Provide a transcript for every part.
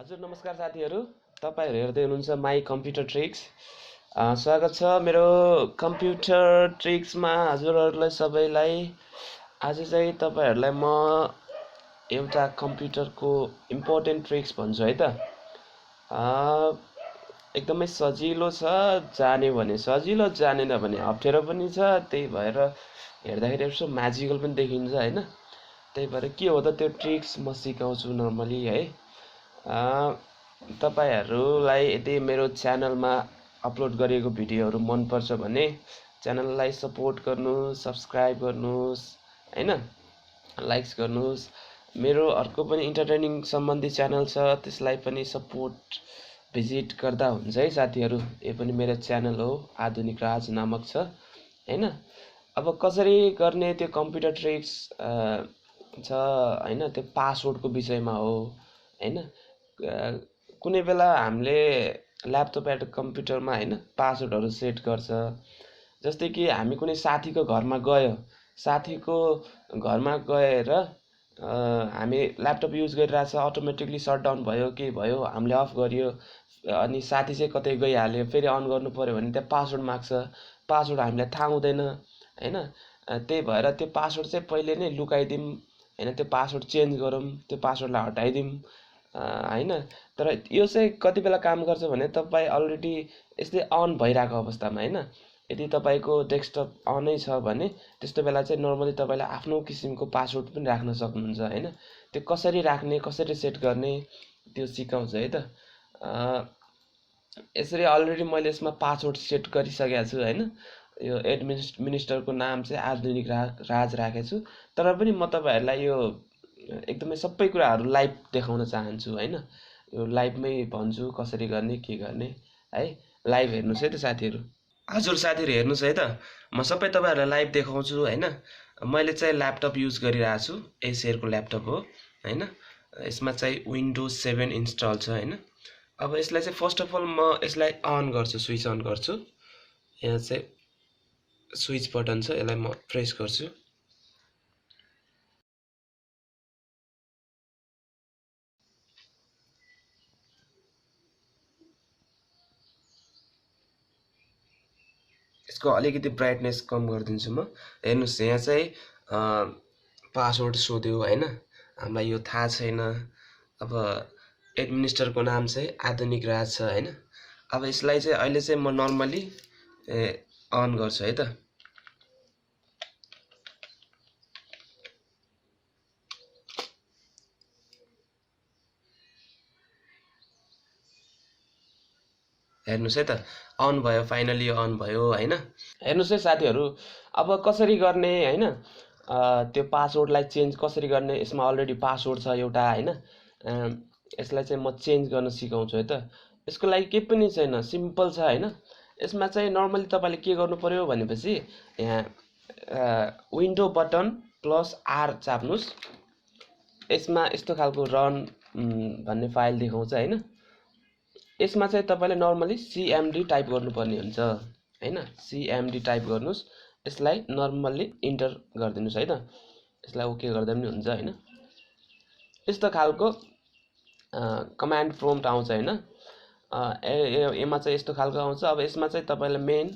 हजुर नमस्कार साथीहरू, तपाईहरु हेर्दै हुनुहुन्छ माई कम्प्युटर ट्रिक्स। स्वागत छ मेरो कम्प्युटर ट्रिक्समा हजुरहरूलाई सबैलाई। आज चाहिँ तपाईहरुलाई म एउटा कम्प्युटरको इम्पोर्टेन्ट ट्रिक्स भन्छु है त। एकदमै सजिलो छ, जान्यो भने सजिलो, जानेन भने अप्ठ्यारो पनि छ। त्यही भएर हेर्दाखेरि यसो म्याजिकल पनि देखिन्छ हैन। त्यही भएर के हो त त्यो ट्रिक्स म सिकाउँछु नर्मली है। तपाईहरुलाई यदि मेरो च्यानलमा अपलोड गरिएको भिडियोहरु मन पर्छ भने च्यानललाई सपोर्ट गर्नुस्, सब्स्क्राइब गर्नुस् हैन, लाइक्स गर्नुस्। मेरो अर्को पनि इन्टरटेनिङ सम्बन्धी च्यानल छ, त्यसलाई पनि सपोर्ट भिजिट गर्दा हुन्छ है साथीहरु। यो पनि मेरो च्यानल हो, आधुनिक राज नामक छ हैन। अब कसरी गर्ने त्यो कम्प्युटर ट्रिक्स छ हैन, त्यो पासवर्डको विषयमा हो हैन। कुनै बेला हामीले ल्यापटप या कम्प्युटरमा हैन पासवर्डहरु सेट गर्छ। जस्तै कि हामी कुनै साथीको घरमा गयो, साथीको घरमा गएर हामी ल्यापटप युज गरिरहेछ, अटोमेटिकली शटडाउन भयो, के भयो, हामीले अफ गरियो, अनि साथी चाहिँ कतै गइहाल्यो, फेरि अन गर्नु पर्यो भने त्यहाँ पासवर्ड माग्छ। पासवर्ड हामीलाई थाहा हुँदैन हैन। त्यही भएर त्यो पासवर्ड चाहिँ पहिले नै लुकाइदिउँ हैन, त्यो पासवर्ड चेन्ज गरौँ, त्यो पासवर्डलाई हटाइदिउँ हैन। तर यो चाहिँ कति बेला काम गर्छ भने तपाई अलरेडी यस्तै अन भइरहेको अवस्थामा हैन, यदि तपाईको डेस्कटप अनै छ भने त्यस्तो बेला चाहिँ नर्मली तपाईले आफ्नो किसिमको पासवर्ड पनि राख्न सक्नुहुन्छ हैन। त्यो कसरी राख्ने, कसरी सेट गर्ने त्यो सिकाउँछ है त। यसरी अलरेडी मैले यसमा पासवर्ड सेट गरिसकेको छु हैन। यो एडमिनिस्टरको नाम चाहिँ आधुनिक राज राखेको छु। तर पनि म तपाईहरुलाई यो एकदमै सबै कुराहरु लाइभ देखाउन चाहन्छु हैन। यो लाइभमै भन्छु कसरी गर्ने, के गर्ने है। लाइभ हेर्नुस् है त साथीहरु। हजुर साथीहरु हेर्नुस् है त, म सबै तपाईहरुलाई लाइभ देखाउँछु हैन। मैले चाहिँ ल्यापटप युज गरिरहेको छु, एसरको ल्यापटप हो हैन। यसमा चाहिँ विन्डोज 7 इन्स्टल छ हैन। अब यसलाई चाहिँ फर्स्ट अफ अल म यसलाई अन गर्छु, स्विच अन गर्छु। यहाँ चाहिँ स्विच बटन छ, यसलाई म प्रेस गर्छु। यसको अलिकति ब्राइटनेस कम गरिदिन्छु म। हेर्नुस् यहाँ चाहिँ पासवर्ड सोध्यो हैन, हामीलाई यो थाहा छैन। अब एडमिनिस्टरको नाम चाहिँ आधुनिक राज छ हैन। अब यसलाई चाहिँ अहिले चाहिँ म नर्मली अन गर्छु है त। हेर्नुस् है त, अन भयो, फाइनली अन भयो हैन। हेर्नुस् है साथीहरु, अब कसरी गर्ने हैन, त्यो पासवर्डलाई चेन्ज कसरी गर्ने। यसमा अलरेडी पासवर्ड छ एउटा हैन। यसलाई चाहिँ म चेन्ज गर्न सिकाउँछु है त। यसको लागि के पनि छैन, सिम्पल छ हैन। यसमा चाहिँ नर्मली तपाईले के गर्नु पर्यो भनेपछि यहाँ विन्डो बटन प्लस आर चाप्नुस्। यसमा यस्तो खालको रन भन्ने फाइल देखाउँछ हैन। यसमा चाहिँ तपाईले नर्मली सीएमडी टाइप गर्नुपर्ने हुन्छ हैन। सीएमडी टाइप गर्नुस्, यसलाई नर्मली इन्टर गरिदिनुस् है त। यसलाई ओके गर्दा पनि हुन्छ हैन। यस्तो खालको कमान्ड प्रम्प्ट आउँछ हैन। यसमा चाहिँ यस्तो खालको आउँछ। अब यसमा चाहिँ तपाईले मेन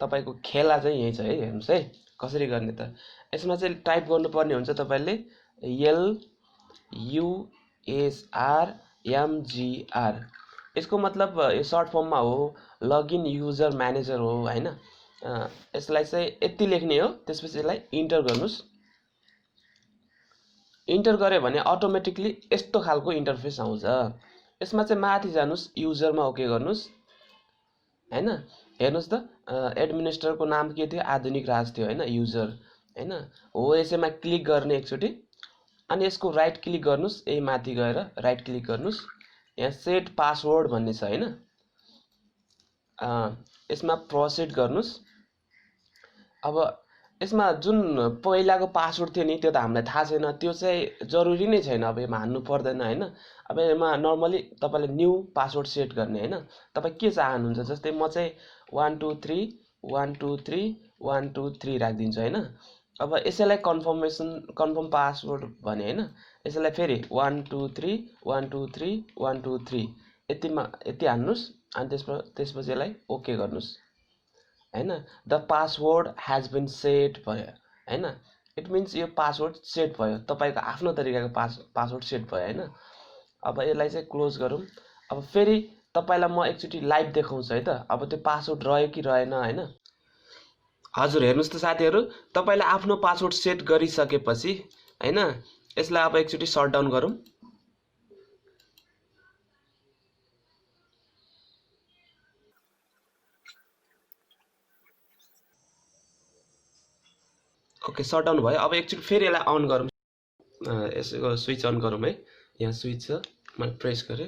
तपाईको खेला चाहिँ यही छ है। हेर्नुस् है कसरी गर्ने त। यसमा चाहिँ टाइप गर्नुपर्ने हुन्छ तपाईले LUSRMGR। यसको मतलब यो सर्ट फर्ममा हो, लगइन युजर म्यानेजर हो हैन। यसलाई चाहिँ यति लेख्ने हो, त्यसपछि यसलाई इन्टर गर्नुस्। इन्टर गरे भने अटोमेटिकली यस्तो खालको इन्टरफेस आउँछ। यसमा चाहिँ माथि जानुस्, युजरमा ओके गर्नुस् हैन। हेर्नुस् त, एडमिनिस्टरको नाम के थियो, आधुनिक राज थियो हैन, युजर हैन हो। यसैमा क्लिक गर्ने एकचोटी, अनि यसको राइट क्लिक गर्नुस्। यही माथि गएर राइट क्लिक गर्नुस्। यहाँ सेट पासवर्ड भन्ने छ हैन, यसमा प्रोसिड गर्नुस्। अब यसमा जुन पहिलाको पासवर्ड थियो नि, त्यो त हामीलाई थाहा छैन, त्यो चाहिँ जरुरी नै छैन। अब यसमा हान्नु पर्दैन हैन। अब यसमा नर्मली तपाईले न्यू पासवर्ड सेट गर्ने हैन। तपाई के चाहनुहुन्छ, जस्तै म चाहिँ 123 123 123 राख्दिन्छु हैन। अब यसैलाई कन्फर्म पासवर्ड भने हैन। यसैलाई फेरि 1 2 3 1 2 3 1 2 3 यति हान्नुस् अनि त्यसपछि यसलाई ओके गर्नुस् हैन। The password has been set भयो हैन। इट मिन्स यो पासवर्ड सेट भयो, तपाईको आफ्नो तरिकाको पासवर्ड सेट भयो हैन। अब यसलाई चाहिँ क्लोज गरौँ। अब फेरि तपाईलाई म एकचोटी लाइभ देखाउँछु है त, अब त्यो पासवर्ड रह्यो कि रहेन हैन। हजुर हेर्नुस् त साथीहरु, तपाईले आफ्नो पासवर्ड सेट गरिसकेपछि हैन यसलाई अब एकचोटी शट डाउन गरौँ। ओके शट डाउन भयो। अब एकचोटी फेरि यसलाई अन गरौँ। यसको स्विच अन गरौँ है। यहाँ स्विच छ, मैले प्रेस गरे।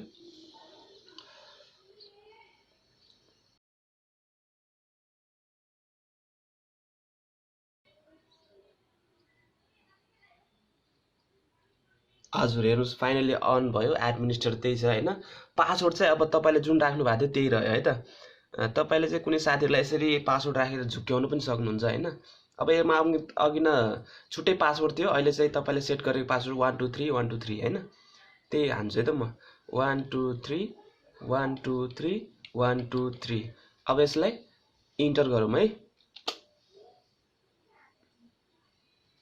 हजुर हेर्नुस् फाइनली अन भयो। एडमिनिस्ट्रेटर त्यही छ हैन। पासवर्ड चाहिँ अब तपाईले जुन राख्नु भएको थियो त्यही रह्यो है त। तपाईले चाहिँ कुनै साथीहरुलाई यसरी पासवर्ड राखेर झुक्क्याउनु पनि सक्नुहुन्छ हैन। अब यसमा अघि न छुट्टै पासवर्ड थियो, अहिले चाहिँ तपाईले सेट गरेको पासवर्ड 1 2 3 1 2 3 हैन। त्यही हान्छु है त म 1 2 3 1 2 3 1 2 3। अब यसलाई इन्टर गरौँ है।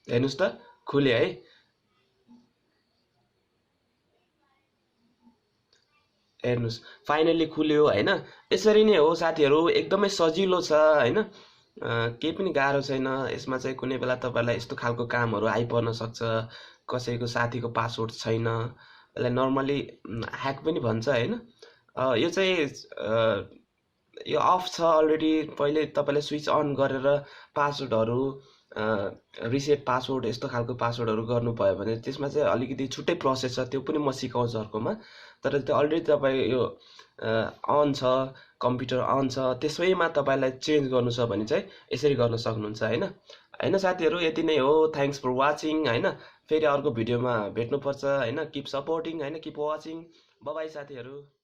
हेर्नुस् त खुल्यो है। हेर्नुस् फाइनली खुल्यो हैन। यसरी नै हो साथीहरु, एकदमै सजिलो छ हैन। केही पनि गाह्रो छैन। यसमा चाहिँ कुनै बेला तपाईलाई यस्तो खालको कामहरु आइपर्न सक्छ, कसैको साथीको पासवर्ड छैन, यसलाई नर्मली ह्याक पनि भन्छ हैन। यो चाहिँ यो अफ छ अलरेडी। पहिले तपाईले स्विच अन गरेर पासवर्डहरु रिसेट पासवर्ड यस्तो खालको पासवर्डहरु गर्नु भयो भने त्यसमा चाहिँ अलिकति छुट्टै प्रोसेस छ, त्यो पनि म सिकाउँछु अर्कोमा। तर त्यो अलरेडी तपाई यो अन छ, कम्प्युटर अन छ, त्यसैमा तपाईलाई चेन्ज गर्नु छ भने चाहिँ यसरी गर्न सक्नुहुन्छ हैन। हैन साथीहरु यति नै हो। थ्यांक्स फर वाचिङ हैन। फेरि अर्को भिडियोमा भेट्नुपर्छ हैन। किप सपोर्टिङ हैन, किप वाचिङ। बाइ बाइ साथीहरु।